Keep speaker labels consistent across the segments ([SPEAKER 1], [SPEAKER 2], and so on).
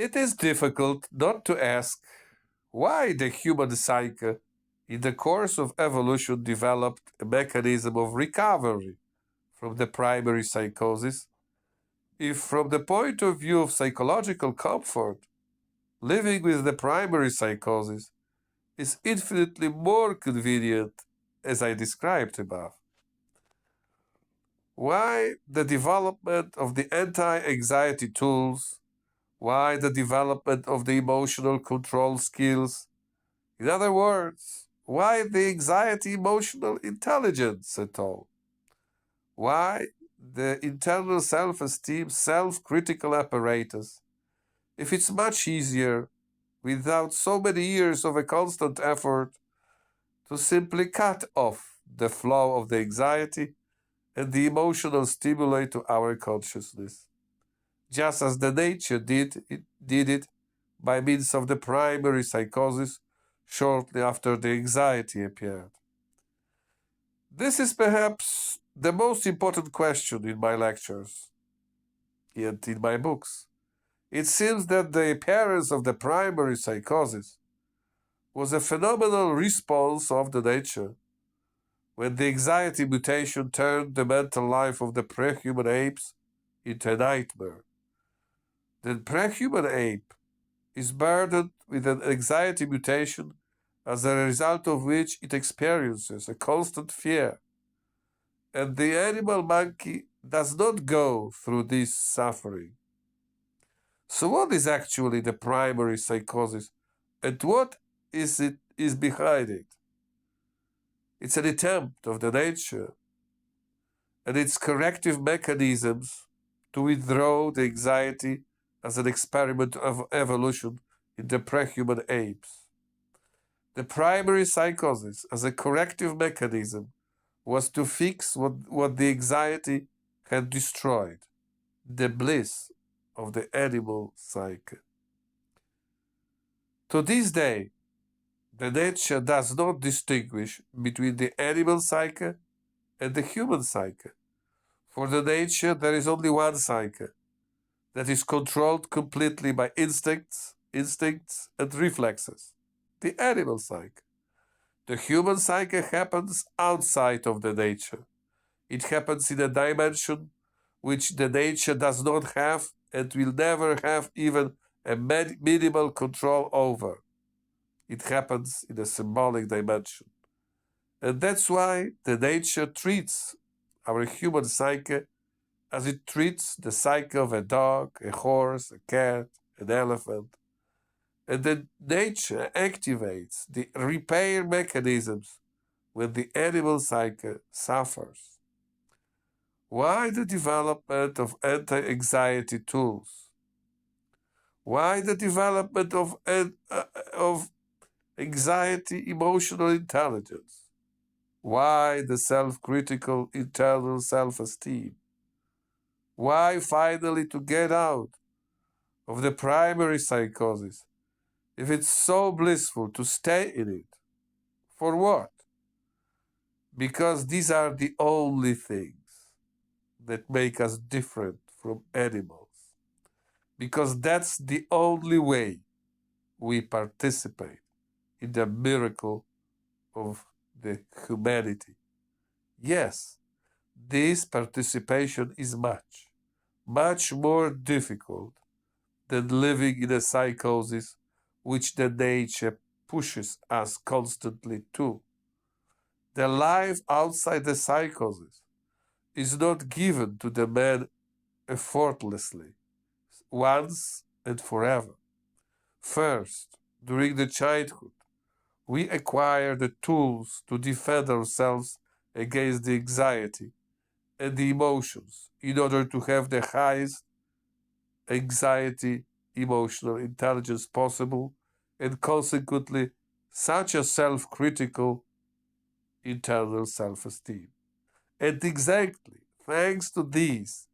[SPEAKER 1] It is difficult not to ask why the human psyche, in the course of evolution, developed a mechanism of recovery from the primary psychosis, if from the point of view of psychological comfort, living with the primary psychosis is infinitely more convenient, as I described above. Why the development of the anti-anxiety tools? Why the development of the emotional control skills? In other words, why the anxiety emotional intelligence at all? Why the internal self-esteem self-critical apparatus, if it's much easier, without so many years of a constant effort, to simply cut off the flow of the anxiety and the emotional stimuli to our consciousness, just as the nature did it by means of the primary psychosis shortly after the anxiety appeared. This is perhaps the most important question in my lectures and in my books. It seems that the appearance of the primary psychosis was a phenomenal response of the nature when the anxiety mutation turned the mental life of the pre-human apes into a nightmare. The pre-human ape is burdened with an anxiety mutation as a result of which it experiences a constant fear. And the animal monkey does not go through this suffering. So what is actually the primary psychosis and what is behind it? It's an attempt of the nature and its corrective mechanisms to withdraw the anxiety as an experiment of evolution in the pre-human apes. The primary psychosis as a corrective mechanism was to fix what the anxiety had destroyed, the bliss of the animal psyche. To this day, the nature does not distinguish between the animal psyche and the human psyche. For the nature, there is only one psyche that is controlled completely by instincts and reflexes, the animal psyche. The human psyche happens outside of the nature. It happens in a dimension which the nature does not have and will never have even a minimal control over. It happens in a symbolic dimension. And that's why the nature treats our human psyche as it treats the psyche of a dog, a horse, a cat, an elephant. And then nature activates the repair mechanisms when the animal psyche suffers. Why the development of anti-anxiety tools? Why the development of anxiety emotional intelligence? Why the self-critical internal self-esteem? Why finally to get out of the primary psychosis if it's so blissful to stay in it? For what? Because these are the only things that make us different from animals. Because that's the only way we participate in the miracle of the humanity. Yes, this participation is much more difficult than living in a psychosis which the nature pushes us constantly to. The life outside the psychosis is not given to the man effortlessly, once and forever. First, during the childhood, we acquire the tools to defend ourselves against the anxiety and the emotions in order to have the highest anxiety emotional intelligence possible and consequently such a self-critical internal self-esteem. And exactly thanks to these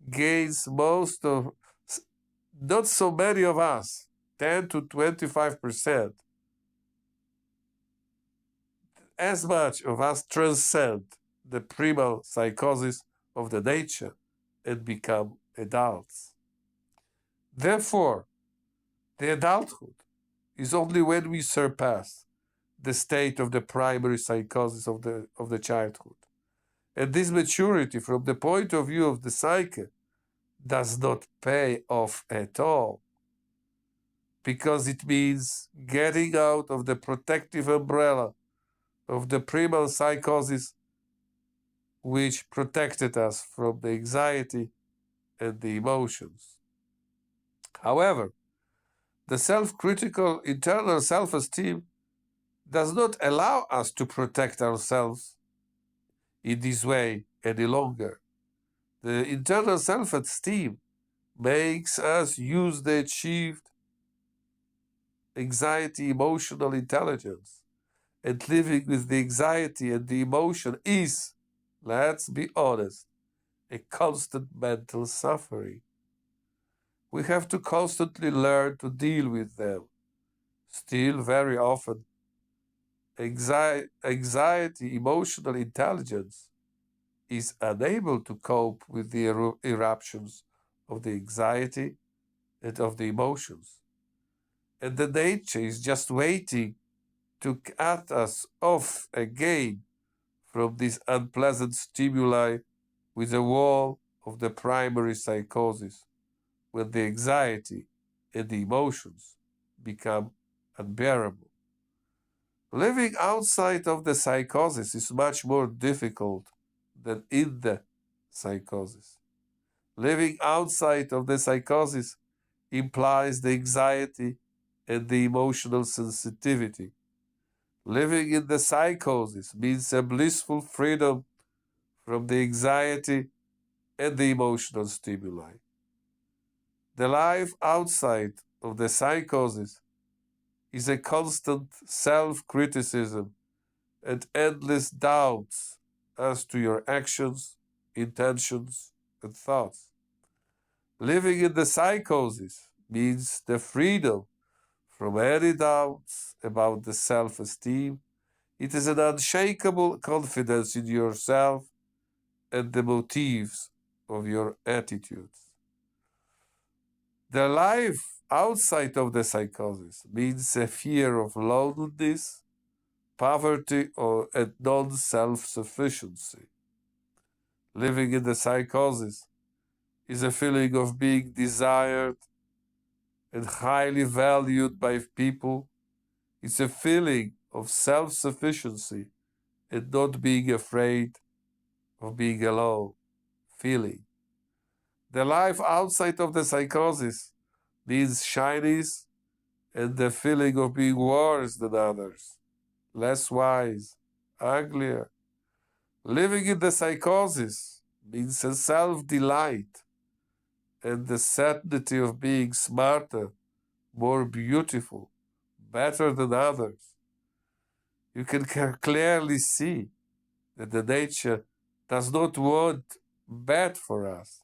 [SPEAKER 1] gains most of, not so many of us, 10 to 25%, as much of us transcend the primal psychosis of the nature and become adults. Therefore, The adulthood is only when we surpass the state of the primary psychosis of the childhood. And this maturity, from the point of view of the psyche, does not pay off at all, because it means getting out of the protective umbrella of the primal psychosis, which protected us from the anxiety and the emotions. However, the self-critical internal self-esteem does not allow us to protect ourselves in this way any longer. The internal self-esteem makes us use the achieved anxiety emotional intelligence. And living with the anxiety and the emotion is, let's be honest, a constant mental suffering. We have to constantly learn to deal with them. Still, very often, anxiety, emotional intelligence is unable to cope with the eruptions of the anxiety and of the emotions. And the nature is just waiting to cut us off again from this unpleasant stimuli with a wall of the primary psychosis, when the anxiety and the emotions become unbearable. Living outside of the psychosis is much more difficult than in the psychosis. Living outside of the psychosis implies the anxiety and the emotional sensitivity. Living in the psychosis means a blissful freedom from the anxiety and the emotional stimuli. The life outside of the psychosis is a constant self-criticism and endless doubts as to your actions, intentions, and thoughts. Living in the psychosis means the freedom from any doubts about the self-esteem. It is an unshakable confidence in yourself and the motives of your attitudes. The life outside of the psychosis means a fear of loneliness, poverty, and non-self-sufficiency. Living in the psychosis is a feeling of being desired and highly valued by people. It's a feeling of self-sufficiency and not being afraid of being alone. Feeling. The life outside of the psychosis means shyness and the feeling of being worse than others, less wise, uglier. Living in the psychosis means a self-delight and the certainty of being smarter, more beautiful, better than others. You can clearly see that the nature does not want bad for us,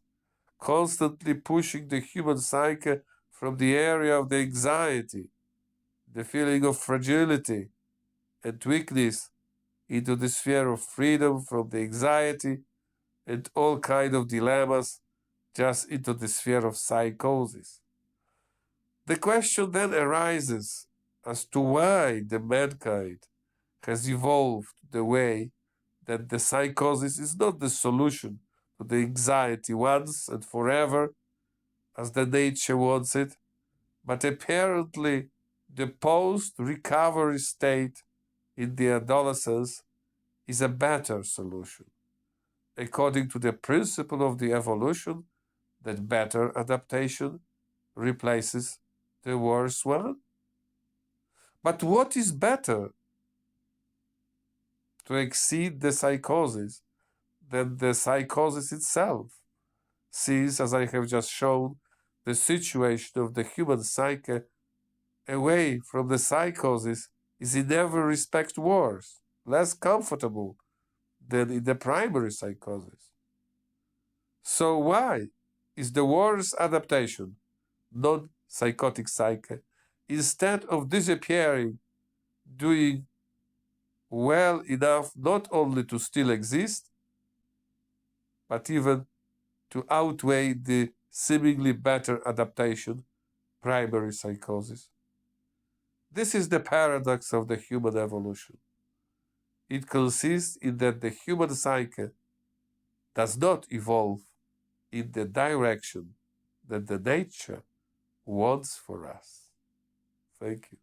[SPEAKER 1] constantly pushing the human psyche from the area of the anxiety, the feeling of fragility and weakness, into the sphere of freedom from the anxiety and all kinds of dilemmas, just into the sphere of psychosis. The question then arises as to why the mankind has evolved the way that the psychosis is not the solution to the anxiety once and forever, as the nature wants it, but apparently the post-recovery state in the adolescence is a better solution, according to the principle of the evolution that better adaptation replaces the worse one. But what is better to exceed the psychosis than the psychosis itself? Since, as I have just shown, the situation of the human psyche away from the psychosis is in every respect worse, less comfortable than in the primary psychosis. So why is the worse adaptation, non-psychotic psyche, instead of disappearing, doing well enough not only to still exist, but even to outweigh the seemingly better adaptation primary psychosis. This is the paradox of the human evolution. It consists in that the human psyche does not evolve in the direction that the nature wants for us. Thank you.